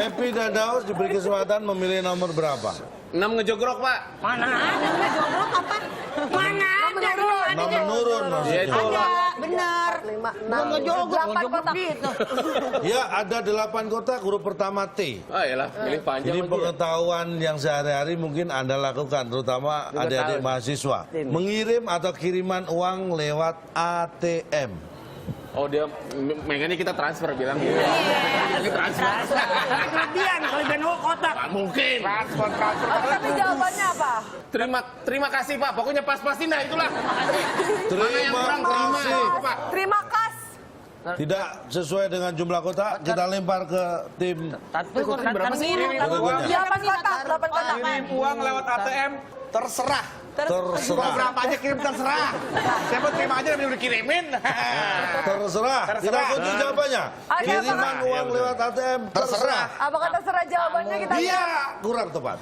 Pepi dan Daus diberi kesempatan memilih nomor berapa? 6 ngejogrok, Pak. Mana ada ngejogrok apa? Mana ada dong? Nomor menurun Ya maksudnya. itu Ada, lah. benar. 5, 6, Ngejogrok 8 kotak. gitu. Ya, ada 8 kotak, huruf pertama T. Ah, yalah, pilih panjang Ini lagi ya. pengetahuan yang sehari-hari mungkin Anda lakukan, terutama Juga adik-adik tahu. mahasiswa. Ini. Mengirim atau kiriman uang lewat ATM. Oh, dia pengennya kita transfer bilang gitu. Kita transfer. Kelebihan kalau beno kotak. Nggak mungkin. Oke, tapi jawabannya apa? Terima kasih, Pak. Pokoknya pas-pasin dah itulah. Mana yang Terima kurang terima kasih. itu, Pak. Terima kasih. Tidak sesuai dengan jumlah kotak, kita lempar ke tim. Berapa sih? Berikutnya. 8 kotak, 8 kotak. Kirim uang lewat ATM terserah. Terserah. Berapa aja kirim terserah. Saya mau terima aja tapi udah kirimin. Terserah. Kita ikuti jawabannya. Oke, Kiriman apakah- uang lewat ATM terserah. Apakah terserah jawabannya kita lihat? Iya, kurang tepat.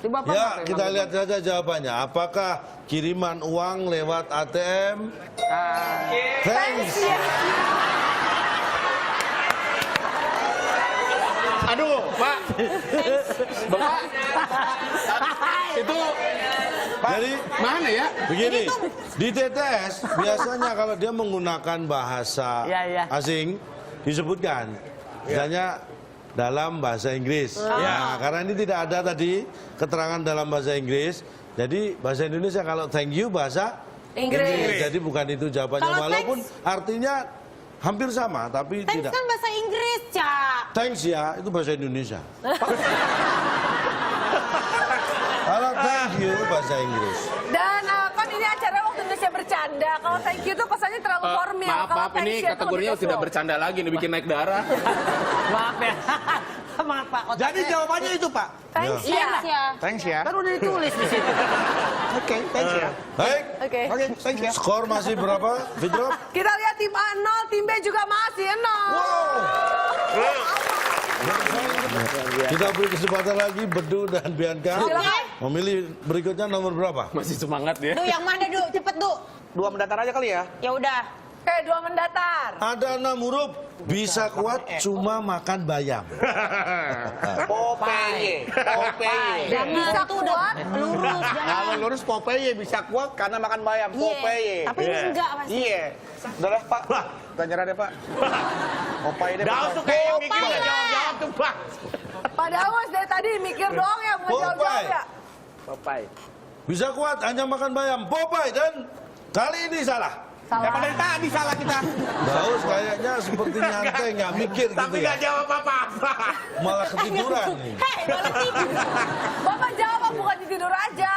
Coba Pak. Ya, kita lihat saja jawabannya. Apakah kiriman uang lewat ATM? Thanks. Aduh, Pak. Bapak. Itu Jadi mana ya? begini, di TTS biasanya kalau dia menggunakan bahasa Ya. asing disebutkan, misalnya dalam bahasa Inggris. Ya, karena ini tidak ada tadi keterangan dalam bahasa Inggris. Jadi bahasa Indonesia kalau thank you bahasa Inggris. Jadi bukan itu jawabannya, Kalau walaupun artinya hampir sama, tapi Thanks tidak. kan bahasa Inggris, Cak. Thanks ya, itu bahasa Indonesia. Kalau thank you bahasa Inggris. Dan kan ini acara waktu Indonesia bercanda. Kalau thank you tuh pesannya terlalu formal. Maaf, Kalau maaf, ini thanks you tuh kategorinya lebih tidak casual. bercanda lagi, nih bikin naik darah. Maaf ya. Maaf Pak. kotaknya. Jadi jawabannya itu, Pak. Thanks Iya, ya. ya. Thanks ya. Kan udah ditulis di situ. Oke, thanks ya. Baik, Oke. Oke, thanks ya. skor masih berapa, Fitro? Kita lihat tim A 0, tim B juga masih 0. Kita beri kesempatan lagi Bedu dan Bianca. Silakan. Memilih berikutnya nomor berapa? Masih semangat ya. Duh, yang mana, Duh? Cepet, Duh. 2 mendatar aja kali ya. Ya udah. Oke, 2 mendatar. Ada 6 huruf, bisa kuat cuma makan bayam. Popeye. Popeye. Bisa kuat. Lurus, jangan. Kalau lurus Popeye bisa kuat karena makan bayam. Popeye. Tapi ini enggak pasti. Iya. Udah lah, Pak. Kita nyerah deh, Pak. Popeye deh. Daus tuh kayak yang mikir Popeye. nggak jawab-jawab tuh, Pak. Pak Daus dari tadi mikir doang ya, bukan jawab-jawab ya. Popeye. Bisa kuat hanya makan bayam. Popeye, dan kali ini salah. Ya Salah. dari tadi salah kita. Daus kayaknya seperti nyantai, nggak mikir gitu Tapi ya. nggak jawab apa-apa. Malah ketiduran nih. Hei, malah tidur. Bapak jawab bukan tidur aja.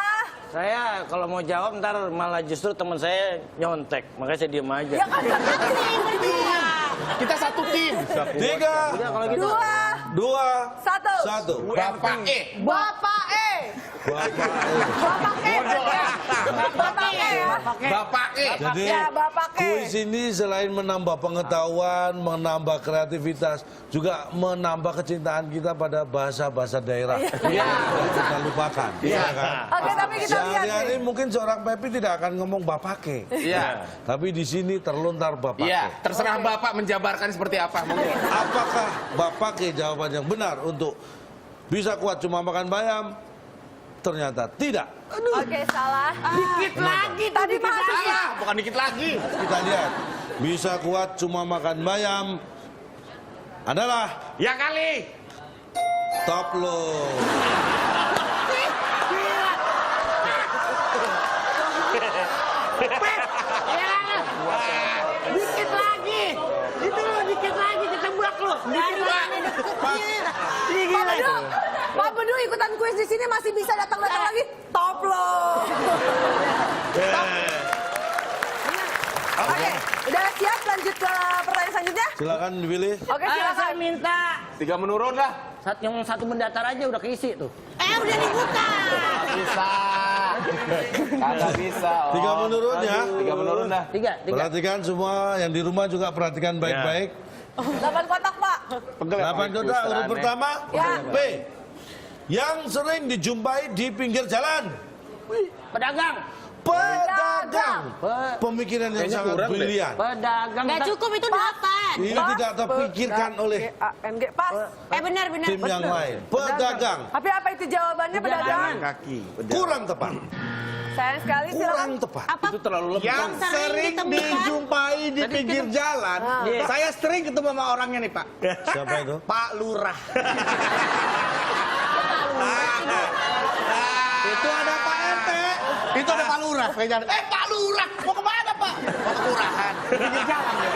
Saya kalau mau jawab ntar malah justru teman saya nyontek, makanya saya diem aja. Ya kan sering berdua. Kita satu tim. 3, Udah kalau gitu. 2, 1. 1. Bapak Bapak E. Bapak E. Bapak E ya. Bapak Jadi Ya, Bapak E. kuis ini selain menambah pengetahuan, menambah kreativitas, juga menambah kecintaan kita pada bahasa-bahasa daerah. Iya. Kita lupakan. Iya. kan? Oke, tapi kita lihat Sehari-hari nih. mungkin seorang Pepi tidak akan ngomong bapake. Iya. Tapi di sini terlontar bapake. Iya, terserah Bapak menjabarkan seperti apa. Monggo. Apakah bapake jawaban yang benar untuk bisa kuat cuma makan bayam? Ternyata tidak. Oke, salah. Dikit lagi Tadi masih Salah, bukan dikit lagi. Kita lihat. Bisa kuat cuma makan bayam adalah Ya kali. top low. Dikit lagi. Itu lo dikit lagi ketebak lo. Dari mana deketnya? Ini Pak gila. Bedu, Pak Bedu ikutan kuis di sini masih bisa datang-datang lagi. Top loh. Oke, udah siap lanjut ke pertanyaan selanjutnya? Silakan dipilih. Oke, Ayo, silakan. saya minta. 3 menurun dah. Yang satu mendatar aja udah keisi tuh. Udah dibuka. Bisa. Kagak bisa. 3 menurun ya. 3 menurun dah. Tiga. Perhatikan semua yang di rumah juga perhatikan baik-baik. 8 kotak, Pak. 8 kotak, huruf pertama Ya. B. Yang sering dijumpai di pinggir jalan. Pedagang. Pedagang. Pemikiran yang Kayaknya sangat kurang deh. brilian. Pedagang. Nggak cukup itu 8. Ini tidak terpikirkan oleh PANG pas. Benar. tim yang lain. Pedagang. Tapi apa itu jawabannya pedagang? Kaki. Kurang tepat. Sayang sekali Kurang silakan. tepat. Apa? Itu terlalu lembut. Yang sering dijumpai di pinggir jalan. Saya sering ketemu sama orangnya nih, Pak. Siapa itu? Pak Lurah. Itu ada Pak RT. Itu ada Pak Lurah. Pak Lurah, mau kemana Pak? Mau ke kelurahan. Di pinggir jalan ya.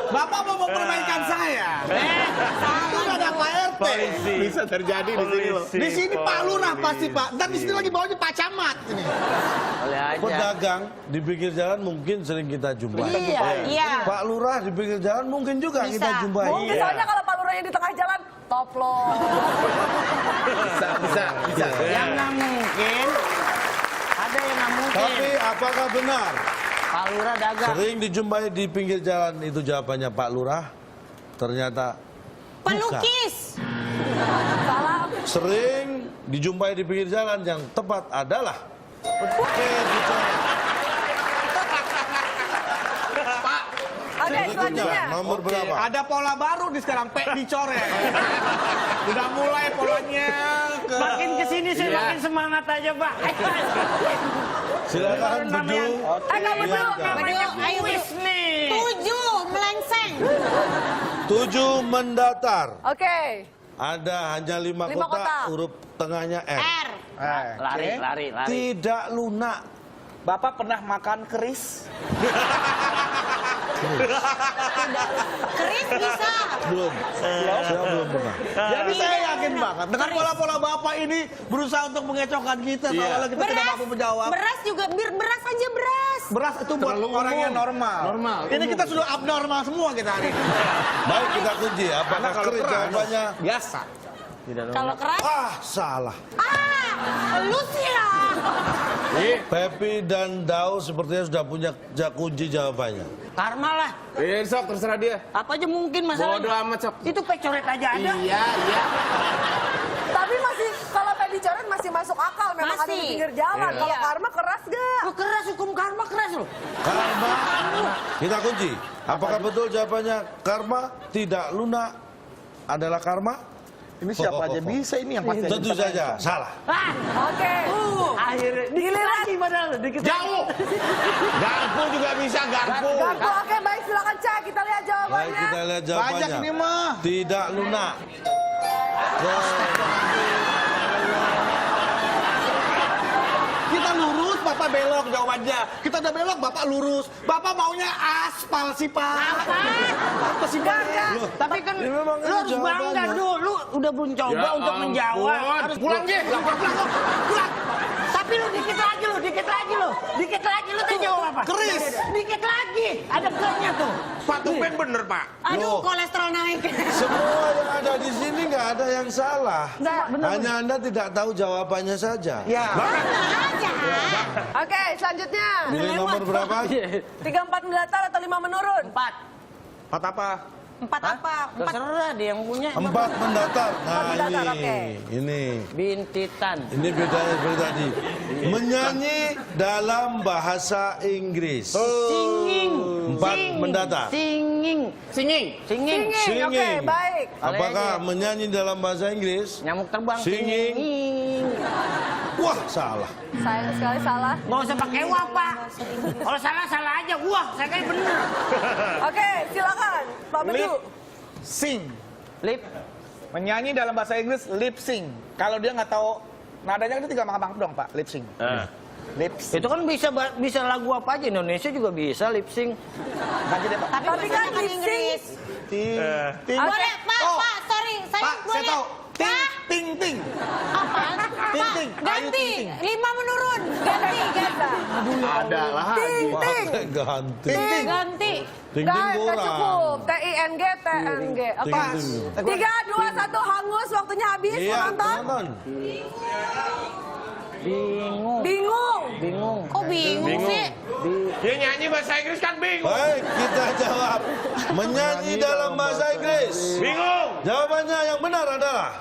Bapak mau mempermainkan saya. Itu ada Pak RT. Bisa terjadi di sini loh. Di sini Pak Lurah pasti Pak. Dan di sini lagi bawahnya Pak Camat. Ini. Boleh aja. Pedagang di pinggir jalan mungkin sering kita jumpai. Iya. Pak Lurah di pinggir jalan mungkin juga Bisa. kita jumpai. Mungkin soalnya kalau Pak Lurahnya di tengah jalan, top loh. Bisa. Yang nggak mungkin. Ada yang nggak mungkin. Tapi apakah benar Pak Lurah dagang. sering dijumpai di pinggir jalan itu jawabannya Pak Lurah? Ternyata bukan. Pelukis. Salah. Sering dijumpai di pinggir jalan yang tepat adalah editor. Oke, selanjutnya. Nomor berapa? Ada pola baru di sekarang, P dicoret. Udah mulai polanya ke... Makin kesini saya makin semangat aja, Pak. Silakan Bedu. Kak Bedu, Bedu, ayo Wis Bedu. nih. 7 melengseng. 7 mendatar. Oke. Ada hanya 5 Lima kotak, kotak. huruf tengahnya R. R. Lari. Tidak lunak. Bapak pernah makan keris? Keris bisa. Belum. Saya belum pernah. Jadi saya yakin banget dengan pola-pola Bapak ini berusaha untuk mengecokkan kita kalau kita tidak mampu menjawab. Beras juga, beras aja beras. Beras itu buat orang yang normal. Ini kita sudah abnormal semua kita hari ini. Baik, kita kunci. Apakah keris jawabannya? Biasa. Kalau keras, Salah. lu sih lah. Pepi dan Dau sepertinya sudah punya kunci jawabannya. Karma lah. Iya, sok terserah dia. Apa aja mungkin masalahnya. Bodoh amat, sok. Itu pecoret aja ada. Iya. Tapi masih, kalau kayak dicoret masih masuk akal. Memang ada di Masih. pinggir jalan. Kalau Iya. karma keras gak? Oh, keras, hukum karma keras loh. Karma. Kita kunci. Apakah betul jawabannya karma tidak lunak adalah karma? Ini siapa aja bisa ini yang pasti. Tentu saja salah. Oke. Akhirnya dikit Giliran. lagi padahal, dikit Jauh. Garpu juga bisa garpu. Garpu, oke baik silakan cek. Kita lihat Baik, jawabannya. kita lihat jawabannya. Banyak ini mah. Tidak lunak. Kita lurus, Bapak belok jawabannya. Kita udah belok, Bapak lurus. Bapak maunya aspal sih, Pak. Apa sih, Pak? Tapi kan Ini memang lu ini harus bangga jawabannya. dulu. Lu udah mencoba Ya untuk ampun. menjawab. Harus Pulang dia, pulang. Tapi lu dikit lagi lu. Dikit lagi lu tuh jawab apa? Keris. Dikit lagi. Ada kelasnya tuh. Pak Tupen bener, Pak. Aduh, Loh. kolesterol naik. Semua yang ada di sini nggak ada yang salah. Hanya Anda tidak tahu jawabannya saja. Ya. aja. Oke, selanjutnya. Pilih nomor berapa? 3-4 mendatar atau 5 menurun? 4. Pat apa? 4 apa? 4. Terserah dia yang punya. 4 mendatar. Nah mendatar, oke. ini Bintitan. Ini bedanya seperti tadi. Menyanyi dalam bahasa Inggris. Singing. 4 mendatar. Singing. Singing, oke baik. Apakah menyanyi dalam bahasa Inggris? Nyamuk terbang. Singing. Wah, salah. Sayang sekali salah. Nggak usah pakai wah, Pak. Kalau salah aja. Wah, saya kayak bener. Oke, silakan Pak Bedu. Lip sing. Lip. Menyanyi dalam bahasa Inggris lip sing. Kalau dia nggak tahu nadanya itu 3 mangap dong, Pak. Lip sing. Lip sing. Itu kan bisa lagu apa aja. Indonesia juga bisa lip sync. Ganti deh, Pak. Tapi Tapi kan bahasa lip Inggris. Ting. Boleh, Pak, Oh. Pak, sorry. Saya Pak, saya boleh. tahu. Ting, Pak, ting, ting. apa? Ting, Pak, ting. Ayo, ganti. ting, ting. 5 menurun. Ganti. Ada lah. Ting, ting. Ganti. Ting, ting. Ganti. Ting Nggak, ting nggak kurang. cukup. TING, TNG. Oke. Ting, ting. 3, 2, 1, hangus. Waktunya habis, Iya, penonton. penonton. Bingung. Kok bingung sih? Dia nyanyi bahasa Inggris kan bingung. Baik, kita jawab. Menyanyi dalam bahasa Inggris. Bingung. Jawabannya yang benar adalah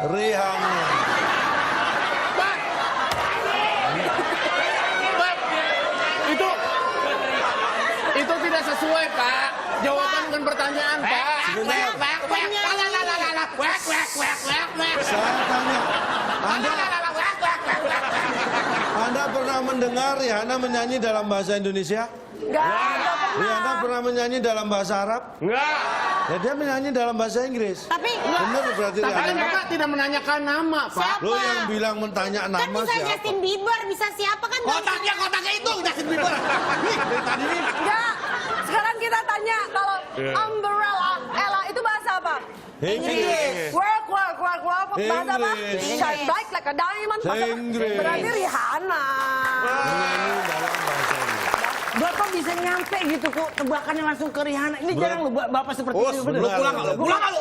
Rihanna. Jawaban bukan pertanyaan, Pak. Saya tanya, Anda pernah mendengar Rihanna menyanyi dalam bahasa Indonesia? Enggak Rihanna pernah menyanyi dalam bahasa Arab? Enggak. Ya dia menyanyi dalam bahasa Inggris. Tapi Bener berarti Tapi Rihanna. Bapak tidak menanyakan nama, Pak. siapa? Lo yang bilang mentanya Kan nama bisa siapa? Justin Bieber, bisa siapa kan? Kotaknya itu Justin Bieber. Nih, dari tadi nih. Enggak. Sekarang kita tanya kalau umbrella, Ella itu bahasa apa? Inggris. Work, bahasa apa? Inggris. Shine bright like a diamond. Bahasa apa? Inggris. Berarti Rihanna. Menyanyi dalam bahasa Inggris. Bapak bisa nyampe gitu kok, tebakannya langsung ke Rihanna. Ini jarang loh Bapak seperti ini. bener. benar. Pulang nggak lo? Pulang nggak lo?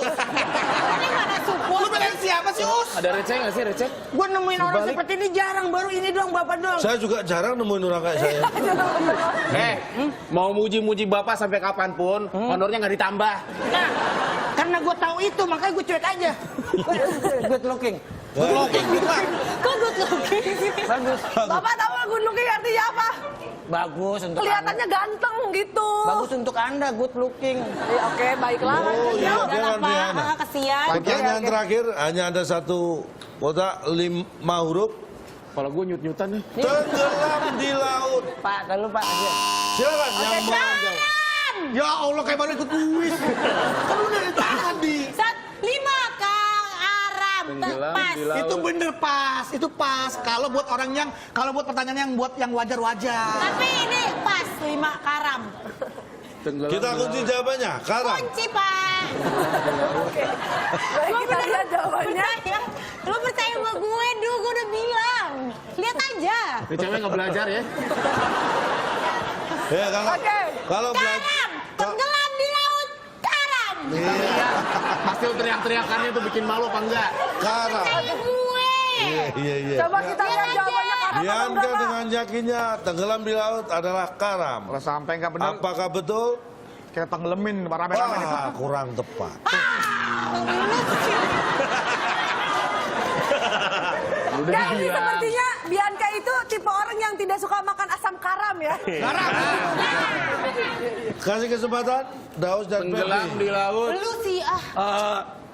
Ini mana support? Lu belain siapa sih, Us? Ada receh nggak sih, receh? Gue nemuin orang seperti ini jarang, baru ini doang Bapak doang. Saya juga jarang nemuin orang kayak saya. Mau muji-muji Bapak sampai kapanpun, honornya nggak ditambah. Nah, karena gue tahu itu, makanya gue cuek aja. Good looking. Kok good looking sih? Bagus. Bapak tahu good looking artinya apa? Bagus untuk Kelihatannya ganteng gitu. Anda. Bagus untuk Anda, good looking. Oke, baiklah. Oh iya, Udah dia lah kan Pak, Rihanna. kesian. Pertanyaan terakhir, hanya ada satu kotak 5 huruf. Kalau gue nyut-nyutan nih. Tenggelam di laut. Pak, kalau Pak aja. Silakan yang mau jawab. Ya Allah, kayak baru ikut kuis. Kan lu dari tadi. 5 Kang Aram. Tenggelam Pas. di laut. Itu bener pas, itu pas. Kalau buat orang kalau buat pertanyaan yang buat yang wajar-wajar. Tapi ini pas 5 Karam. Tenggelam Kita di kunci laut. jawabannya. Karam. Kunci Pak. Baik, kita lihat jawabannya. Lu percaya sama gue, gue udah bilang. Lihat aja. Ini cewek nggak belajar ya? Ya Oke. kalau Karam, tenggelam di laut. Karam. Hasil teriak-teriakannya tuh bikin malu apa enggak? Karam. Percaya gue. Iya. Coba kita lihat jawabannya Karam apa Bianca enggak, Pak? dengan yakinnya tenggelam di laut adalah karam. Kalau sampai nggak benar, Apakah betul? kita tenggelamin rame-rame itu. Wah, kurang tepat. Jadi sepertinya Bianca itu tipe orang yang tidak suka makan asam karam ya. Kasih kesempatan, Daus dan Tenggelam Feby. di laut. Lu sih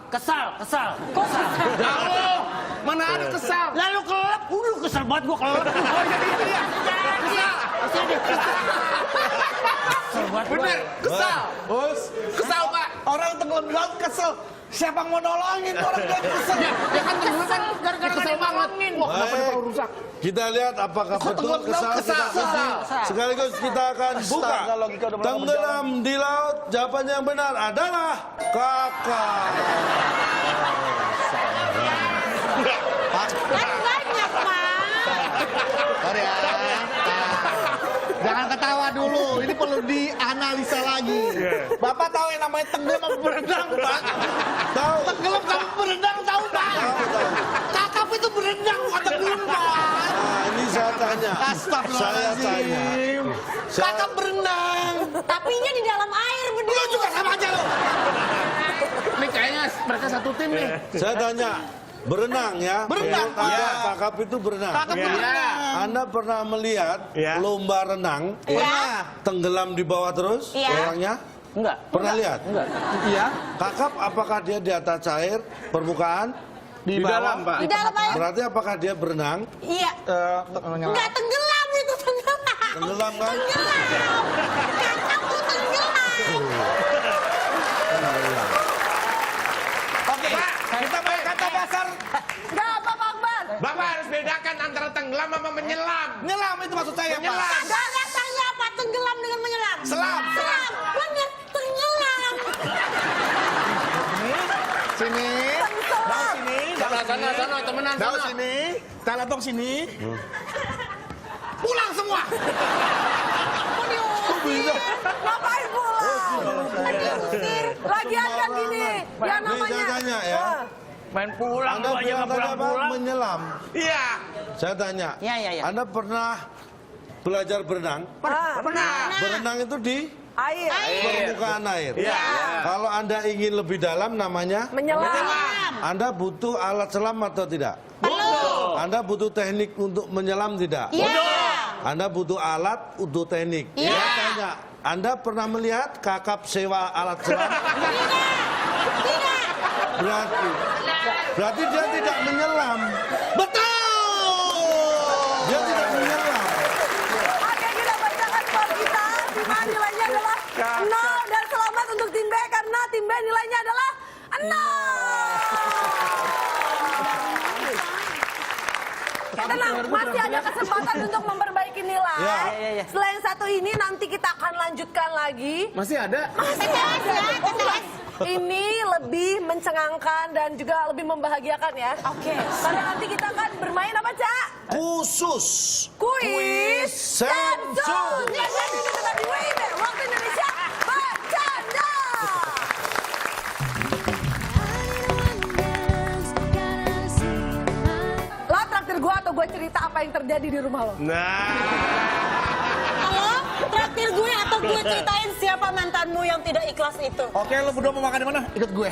Kesal. Kok susah? Jauh. Mana ada kesal? Lalu kelep, kesel banget gue kelep. Oh jadi itu dia. Kesel banget gua. Bener, kesal. Bos, Kesal, Pak. Orang tenggelam di laut kesel. Siapa yang mau nolongin orang dia kesel? Ya kan tenggelam kan gara-gara kesel banget. Wah, kenapa baik. terlalu rusak? Kita lihat apakah betul tenggelam di laut kesal, kita kesal? kunci. Sekaligus kita akan buka. Astaga, logika udah mulai Tenggelam di laut, jawabannya yang benar adalah kakak. Kan banyak, Pak. Sorry ya. Jangan ketawa dulu, ini perlu dianalisa lagi. Bapak tahu yang namanya tenggelam apa berenang, Pak? Tahu? Tenggelam sama berenang tahu, Pak? Kakap itu berenang bukan tenggelam, Pak. Nah, ini saya tanya. Saya tanya. Astagfirullahaladzim. Saya- Kakap berenang. Tapinya di dalam air Lu berdua. juga sama aja lo. Ini kayaknya mereka satu tim nih. Saya tanya, berenang ya? Berenang, Menurut Anda, iya. kakap itu berenang. Kakap berenang. Anda pernah melihat lomba renang Iya. tenggelam di bawah terus Iya. orangnya? Enggak. Pernah lihat? Enggak. Iya. Kakap apakah dia di atas air, permukaan? Di dalam, Pak. Di dalam air. Berarti apakah dia berenang? Iya. Enggak tenggelam itu tenggelam. Tenggelam kan? Tenggelam. Kakak tuh tenggelam. Oke, kita main kata dasar. Enggak apa Pak Akbar. Bapak harus bedakan antara tenggelam sama menyelam. Nyelam itu maksud saya, Pak. Menyelam. Gak ada tanya apa tenggelam dengan menyelam. Selam. Selam. Bener tenggelam. Sini. Daus sini. Sana, temenan Daus sana. sini. Talatong sini. Pulang semua. Ngapain pulang? Lagian kan gini, yang Nih namanya. saya tanya ya. Main pulang Anda lu aja bilang nggak tadi apa? pulang-pulang. Menyelam. Iya. Saya tanya. Iya. Anda pernah belajar berenang? Pernah. Berenang itu di Air. permukaan air. Iya. Kalau Anda ingin lebih dalam namanya, Menyelam. Anda butuh alat selam atau tidak? Halo. Anda butuh teknik untuk menyelam tidak? Iya. Anda butuh alat untuk teknik. Iya. Saya tanya, Anda pernah melihat kakap sewa alat selam? Berarti dia tidak menyelam. Betul. Dia tidak menyelam. Oke, kita bacakan skor kita. Tim A nilainya adalah 0 dan selamat untuk tim B karena tim B nilainya adalah 0. Tenang, masih ada kesempatan untuk memperbaiki nilai. Ya. Selain satu ini nanti kita akan lanjutkan lagi. Masih ada? Masih ada. Ini lebih mencengangkan dan juga lebih membahagiakan ya. Oke. Karena nanti kita akan bermain apa, Cak? Khusus. Kuis Sensus. Sensus. Ya, jadi itu tetap di WIB. Waktu Indonesia bercanda. Lo traktir gue atau gue cerita apa yang terjadi di rumah lo? Halo, traktir gue atau gue ceritain siapa mantanmu yang tidak ikhlas itu? Oke, lo berdua mau makan di mana? Ikut gue.